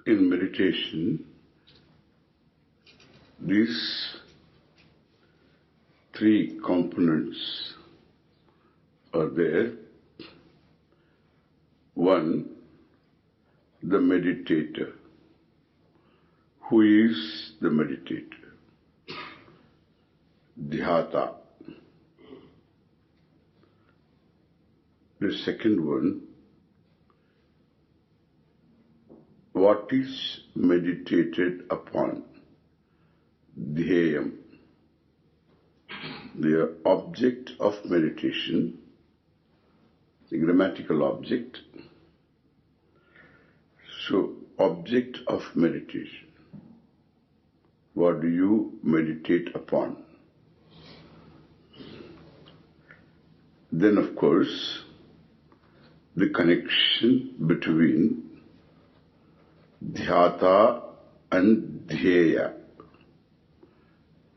In meditation, these three components are there. One, the meditator. Who is the meditator? Dhyata. The second one, what is meditated upon? Dhyayam. The object of meditation, the grammatical object. So, object of meditation. What do you meditate upon? Then, of course, the connection between dhyata and dhyaya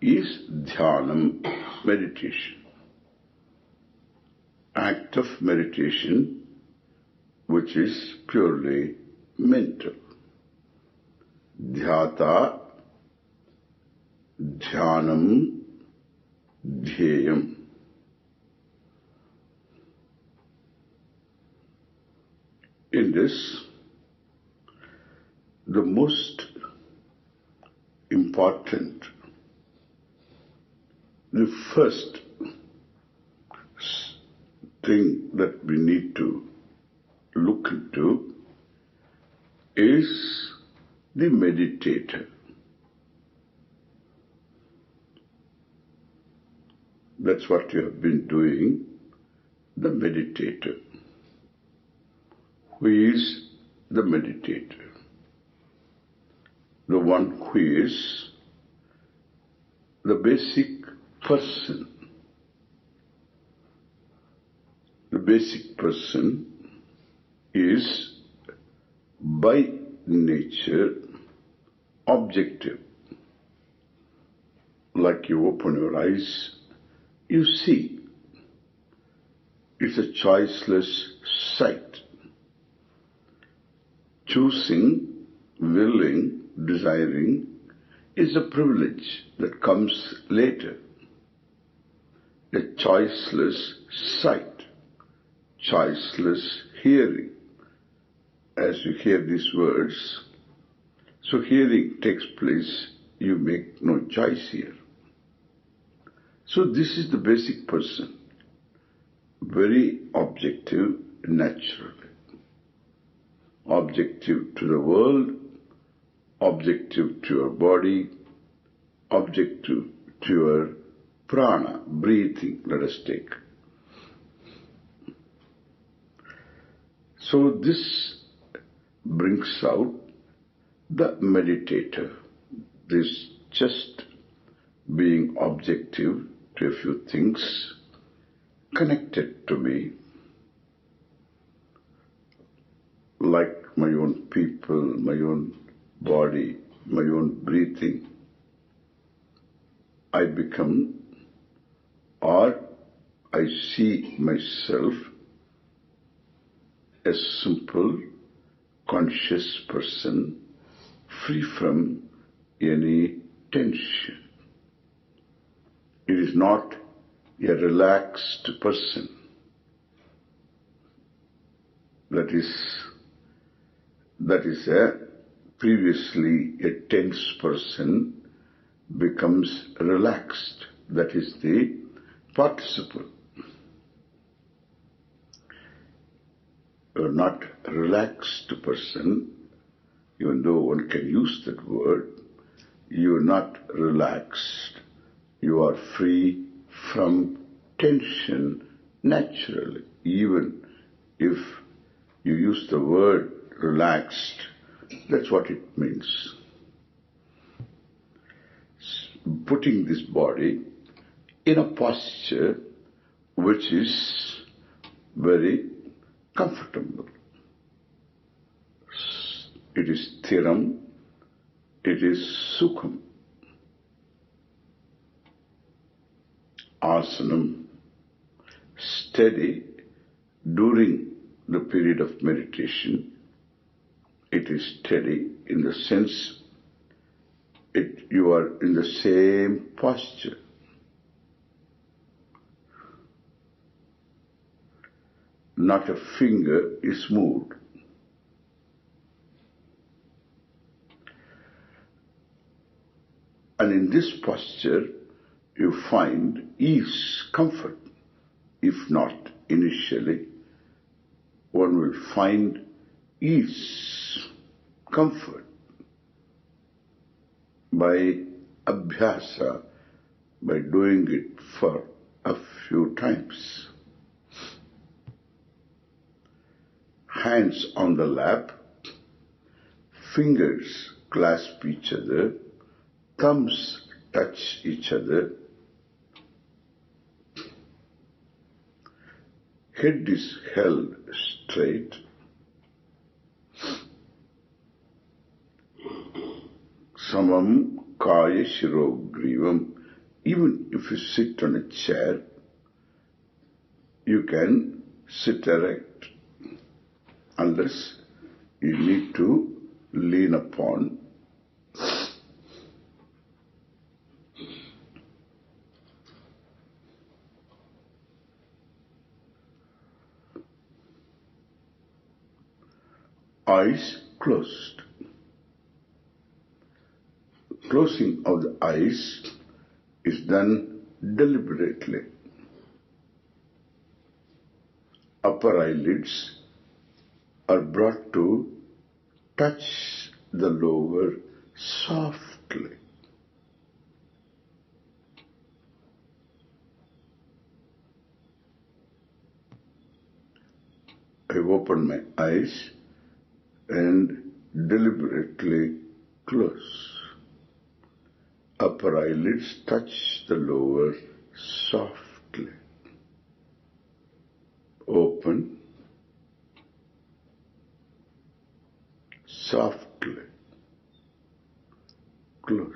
is dhyanam, meditation. Act of meditation which is purely mental. Dhyata, dhyanam, dhyayam. In this, the most important, the first thing that we need to look into is the meditator. That's what you have been doing, the meditator. Who is the meditator? The one who is the basic person. The basic person is by nature objective. Like you open your eyes, you see. It's a choiceless sight. Choosing, willing, desiring is a privilege that comes later. A choiceless sight, choiceless hearing. As you hear these words, so hearing takes place, you make no choice here. So this is the basic person, very objective, naturally. Objective to the world, objective to your body, objective to your prana, breathing, let us take. So this brings out the meditator, this just being objective to a few things connected to me, like my own people, my own body, my own breathing. I become, or I see myself a simple, conscious person, free from any tension. It is not a relaxed person. That is previously a tense person becomes relaxed. That is the participle. You are not a relaxed person, even though one can use that word. You are not relaxed. You are free from tension naturally. Even if you use the word relaxed, that's what it means. Putting this body in a posture which is very comfortable. It is thiram, it is sukham. Asanam, steady during the period of meditation It is steady in the sense you are in the same posture. Not a finger is moved. And in this posture, you find ease, comfort. If not initially, one will find ease, comfort by abhyasa, by doing it for a few times. Hands on the lap, fingers clasp each other, thumbs touch each other, head is held straight, samam kaya shirogrivam. Even if you sit on a chair, you can sit erect, unless you need to lean upon. Eyes closed. Closing of the eyes is done deliberately. Upper eyelids are brought to touch the lower softly. I open my eyes and deliberately close. Upper eyelids touch the lower softly. Open, softly, close.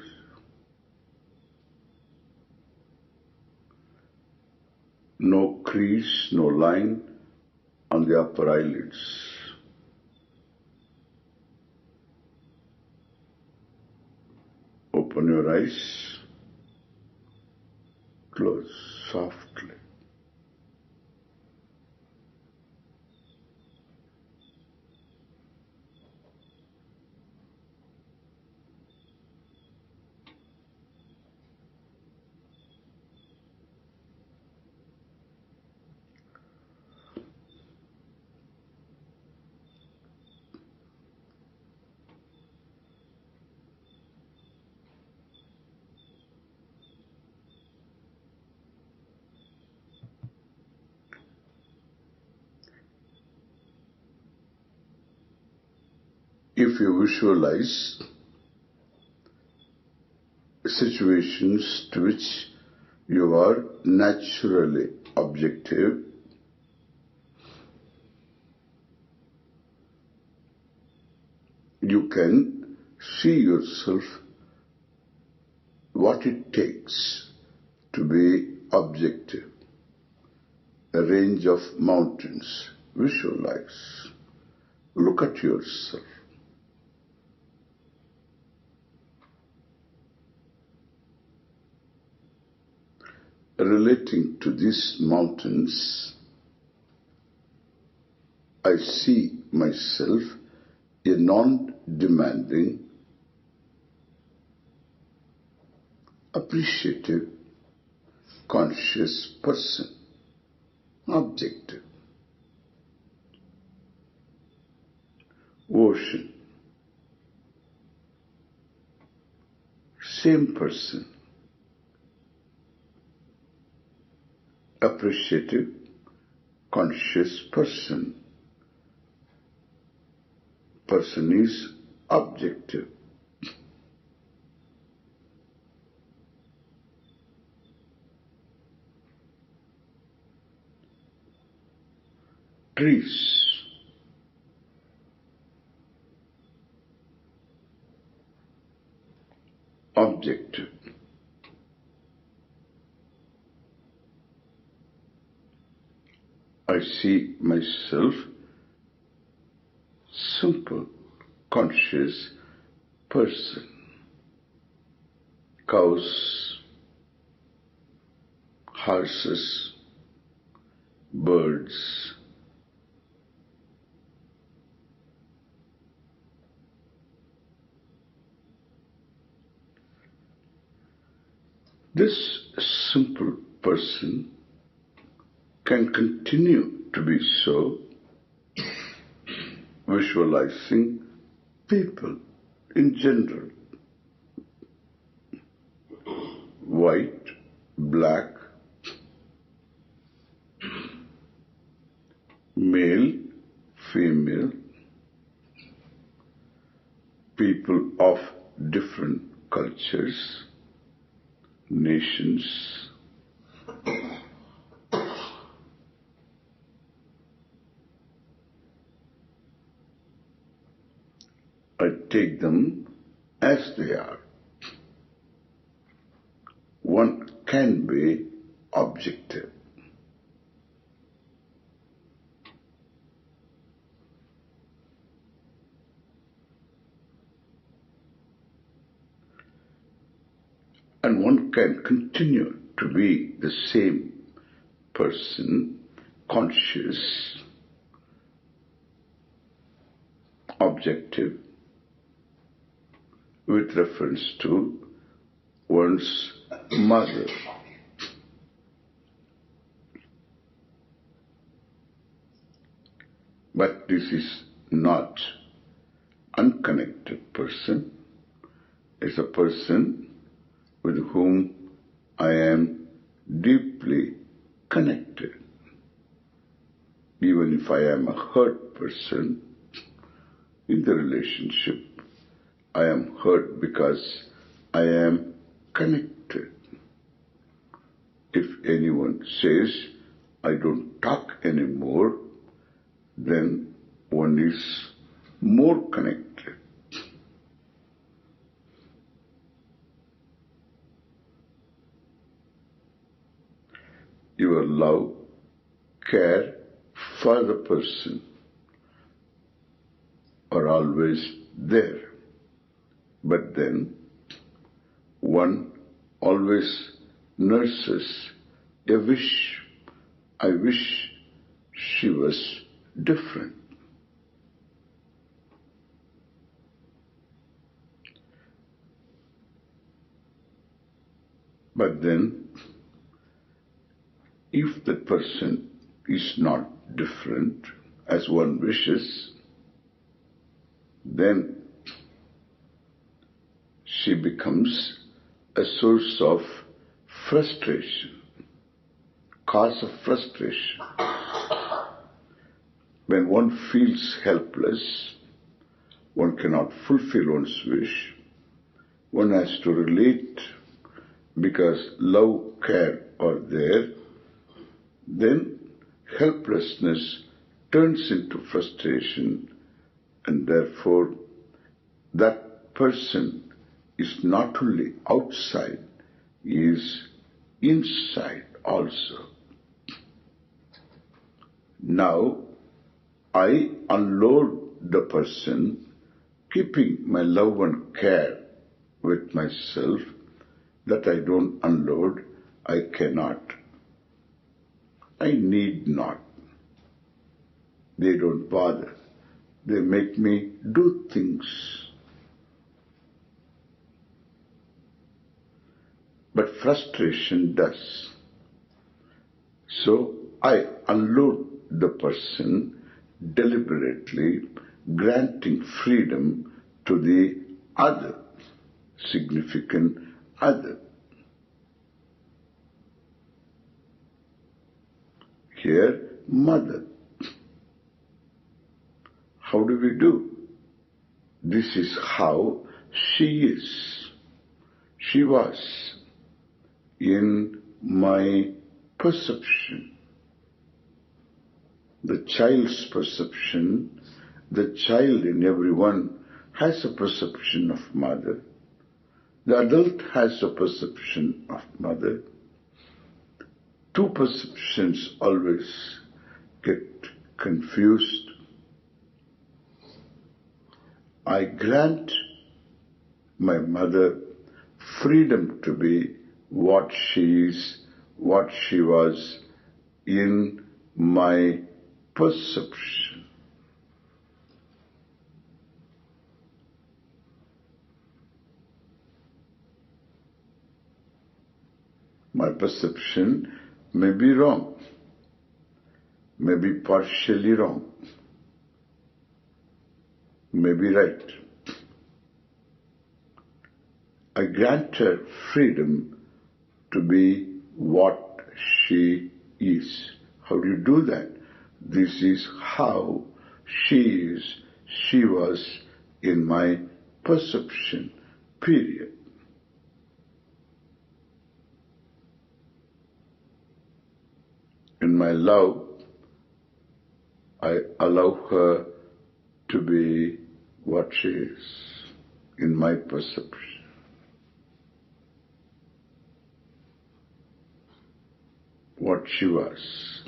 No crease, no line on the upper eyelids. Open your eyes, close softly. If you visualize situations to which you are naturally objective, you can see yourself what it takes to be objective. A range of mountains. Visualize. Look at yourself. Relating to these mountains, I see myself a non-demanding, appreciative, conscious person, objective. Ocean, same person, appreciative, conscious person. Person is objective. Trees, objective. I see myself simple, conscious person. Cows, horses, birds, this simple person can continue to be so, visualizing people in general, white, black, male, female, people of different cultures, nations. I take them as they are. One can be objective. And one can continue to be the same person, conscious, objective, with reference to one's mother. But this is not unconnected person. It's a person with whom I am deeply connected. Even if I am a hurt person in the relationship, I am hurt because I am connected. If anyone says, I don't talk anymore, then one is more connected. Your love, care for the person are always there. But then one always nurses a wish. I wish she was different. But then, if the person is not different as one wishes, then she becomes a source of frustration, cause of frustration. When one feels helpless, one cannot fulfill one's wish, one has to relate because love, care are there, then helplessness turns into frustration, and therefore that person is not only outside, he is inside also. Now I unload the person, keeping my love and care with myself. That I don't unload, I cannot. I need not. They don't bother. They make me do things. But frustration does. So I unload the person deliberately, granting freedom to the other, significant other. Here, mother. How do we do? This is how she is. She was in my perception. The child's perception, the child in everyone has a perception of mother. The adult has a perception of mother. Two perceptions always get confused. I grant my mother freedom to be what she is, what she was in my perception. My perception may be wrong, may be partially wrong, may be right. I grant her freedom to be what she is. How do you do that? This is how she is, she was in my perception, period. In my love, I allow her to be what she is in my perception. What she was.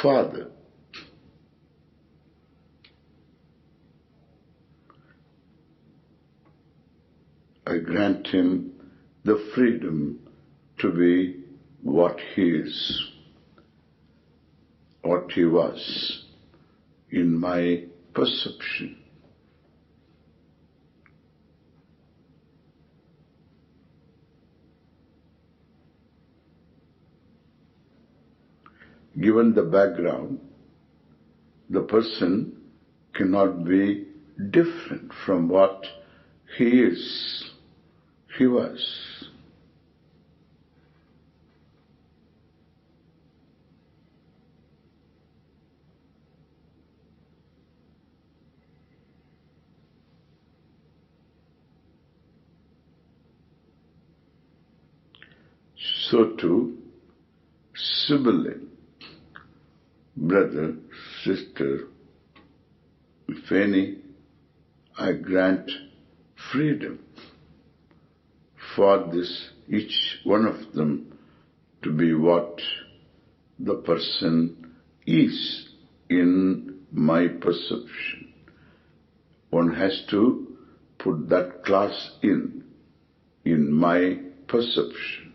Father, I grant him the freedom to be what he is, what he was in my perception. Given the background, the person cannot be different from what he is, he was. So too, sibling, brother, sister, if any, I grant freedom for this, each one of them to be what the person is in my perception. One has to put that clause in my perception.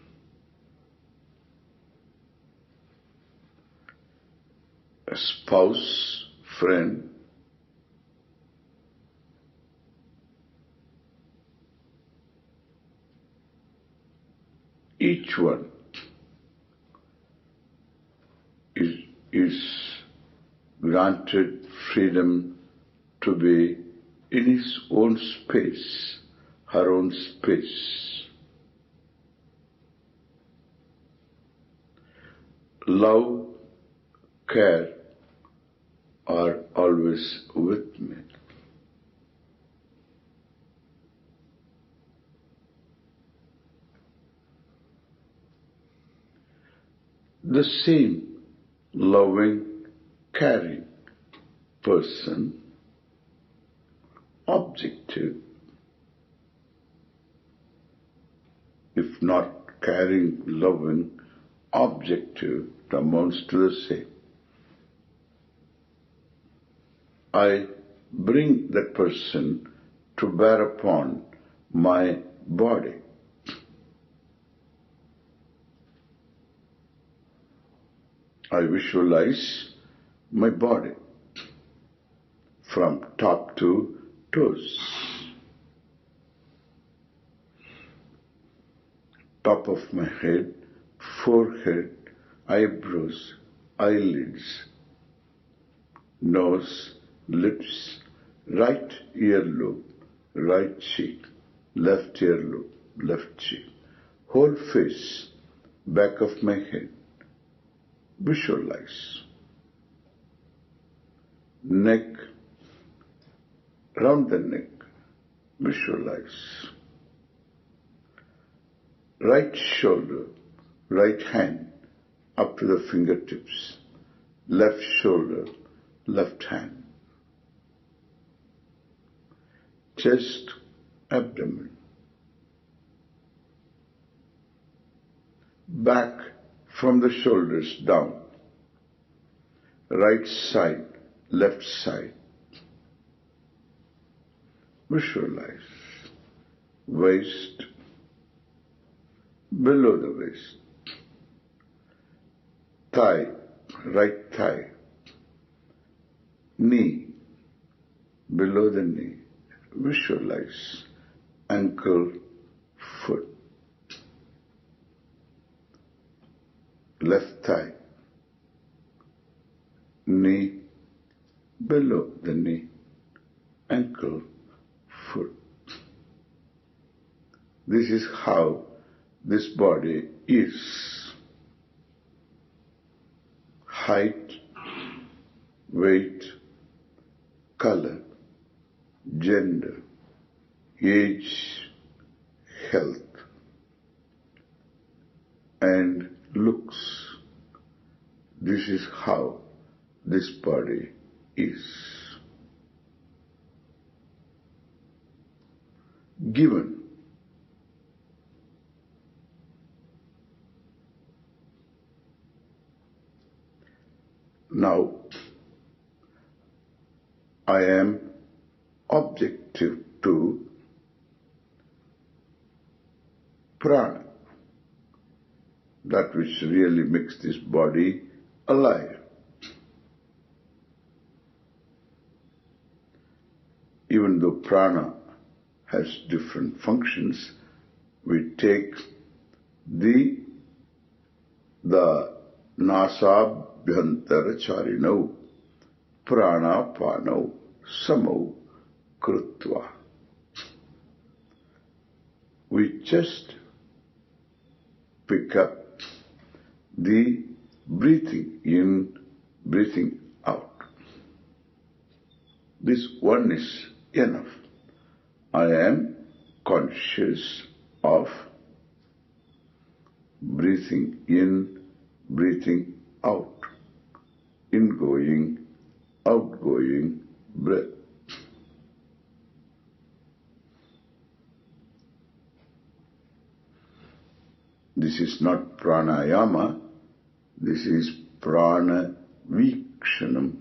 A spouse, friend, each one is granted freedom to be in his own space, her own space. Love, care are always with me. The same loving, caring person, objective, if not caring, loving, objective, it amounts to the same. I bring that person to bear upon my body. I visualize my body from top to toes. Top of my head, forehead, eyebrows, eyelids, nose, lips, right earlobe, right cheek, left earlobe, left cheek, whole face, back of my head. Visualize. Neck, round the neck, visualize. Right shoulder, right hand, up to the fingertips. Left shoulder, left hand. Chest, abdomen. Back from the shoulders down. right side, left side. Visualize waist, below the waist, thigh, right thigh, knee, below the knee. Visualize ankle, foot, left thigh, knee, below the knee, ankle, foot. This is how this body is. Height, weight, color, gender, age, health, and looks. This is how this body is. Given. Now, I am objective to prana, that which really makes this body alive. Even though prana has different functions, we take the nasabhyantara charino prana pano samo krutva. We just pick up the breathing in, breathing out. This one is enough. I am conscious of breathing in, breathing out, ingoing, outgoing breath. This is not pranayama, this is prana vikshanam.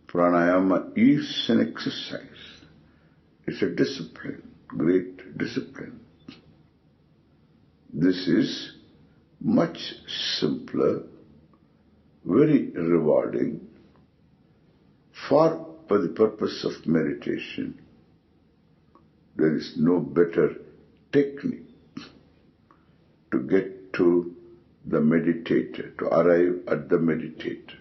Pranayama is an exercise. It's a discipline, great discipline. This is much simpler, very rewarding for the purpose of meditation. There is no better technique to get to the meditator, to arrive at the meditator.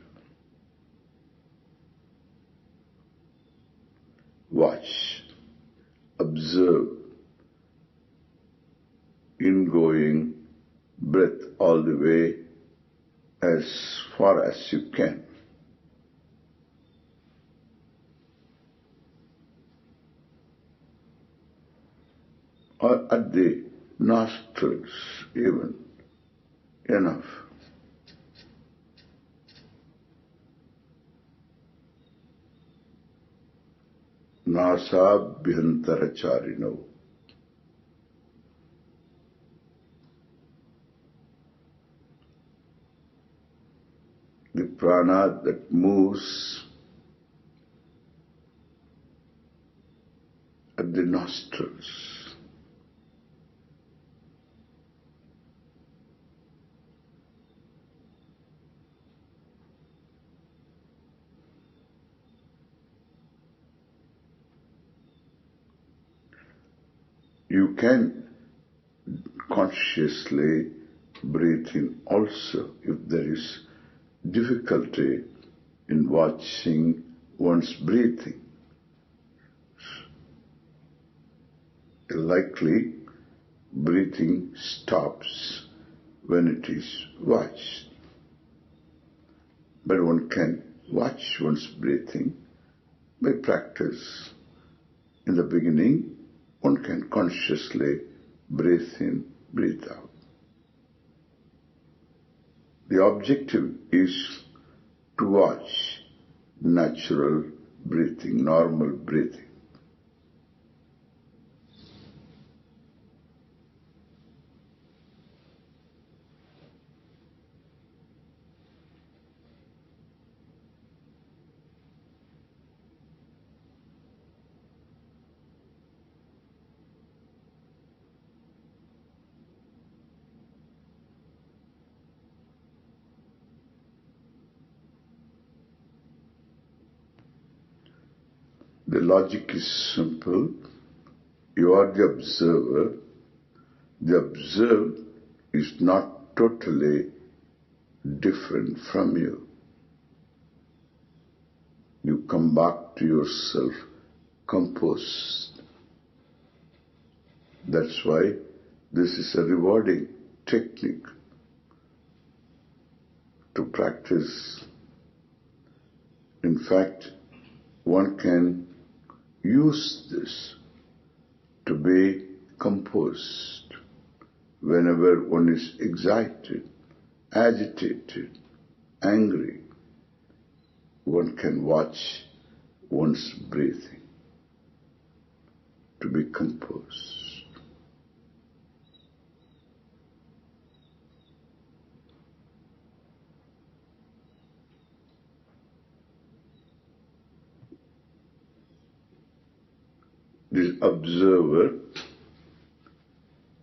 Watch, observe, ingoing breath all the way as far as you can. Or at the nostrils even, enough. Nasabhyantara charino. The prana that moves at the nostrils. You can consciously breathe in also if there is difficulty in watching one's breathing. Likely breathing stops when it is watched. But one can watch one's breathing by practice. In the beginning, one can consciously breathe in, breathe out. The objective is to watch natural breathing, normal breathing. The logic is simple. You are the observer. The observed is not totally different from you. You come back to yourself composed. That's why this is a rewarding technique to practice. In fact, one can use this to be composed whenever one is excited, agitated, angry. One can watch one's breathing to be composed. This observer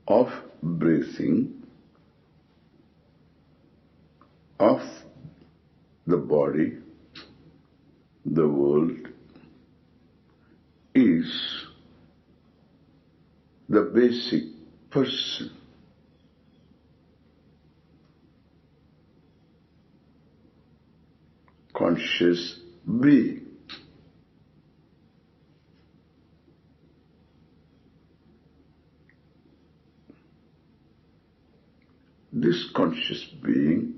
of breathing, of the body, the world, is the basic person. Conscious being. This conscious being,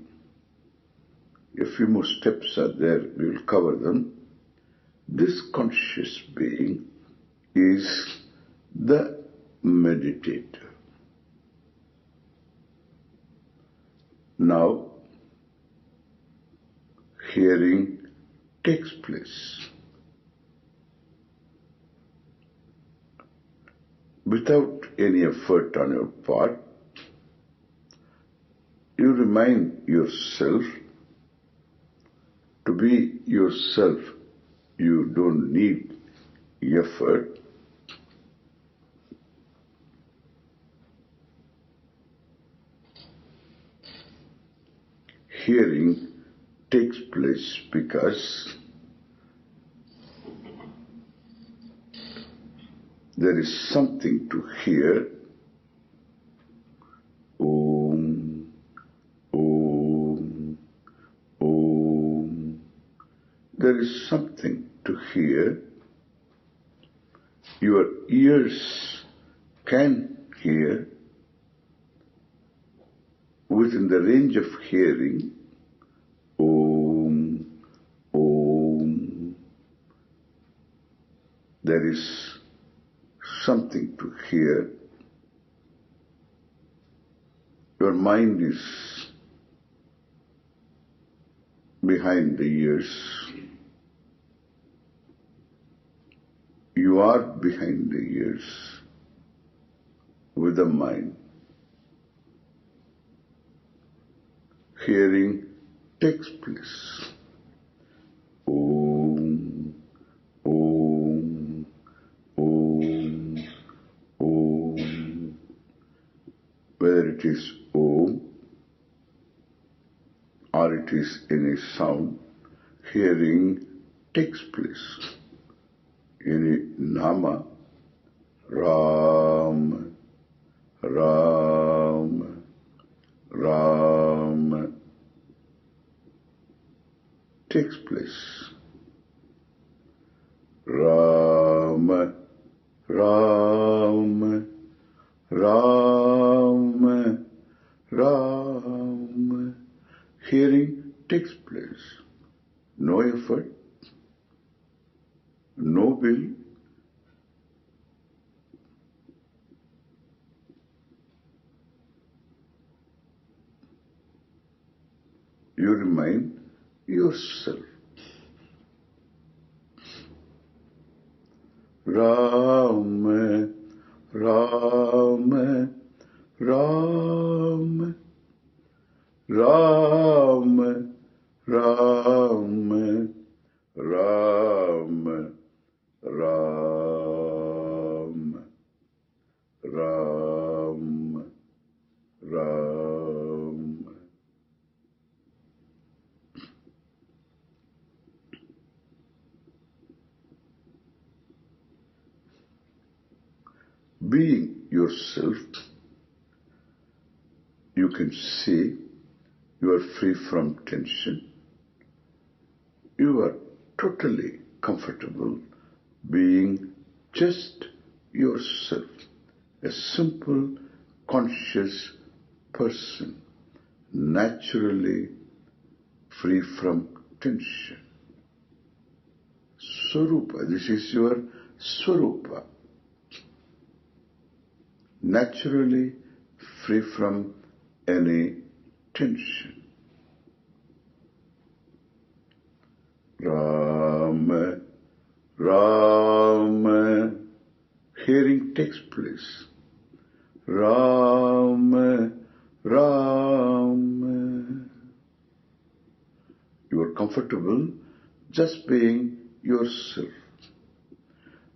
a few more steps are there, we will cover them. This conscious being is the meditator. Now, hearing takes place. Without any effort on your part, you remind yourself to be yourself. You don't need effort. Hearing takes place because there is something to hear. Om, Om, Om. There is something to hear. Your ears can hear. Within the range of hearing, Om, Om, there is something to hear. Your mind is behind the ears. You are behind the ears with the mind. Hearing takes place. Om, Om, Om, Om. Whether it is Om or it is any sound, hearing takes place. Any nama, Ram, Ram, Ram, takes place. Ram, Ram, Ram, Ram. Hearing takes place. No effort, no will. You remind yourself. Ram, Ram, Ram, Ram, Ram, Ram, Ram, Ram, Ram. being yourself, you can see you are free from tension. You are totally comfortable being just yourself, a simple, conscious person, naturally free from tension. Swarupa, this is your Swarupa. Naturally free from any tension. Rama, Rama, hearing takes place. Rama, Rama. You are comfortable just being yourself.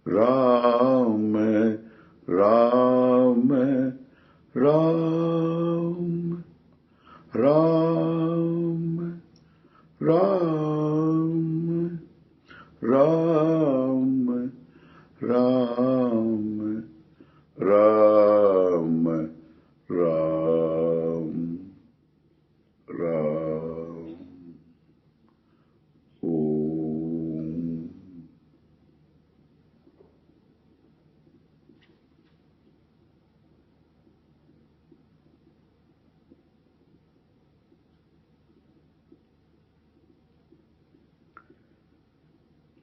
Rama, Rama, Rama, Rama, Rama, Rama, Rama, Rama, Ram, Ram, Om.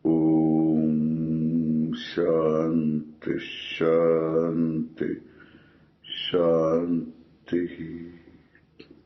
Om Shanti Shanti Shanti.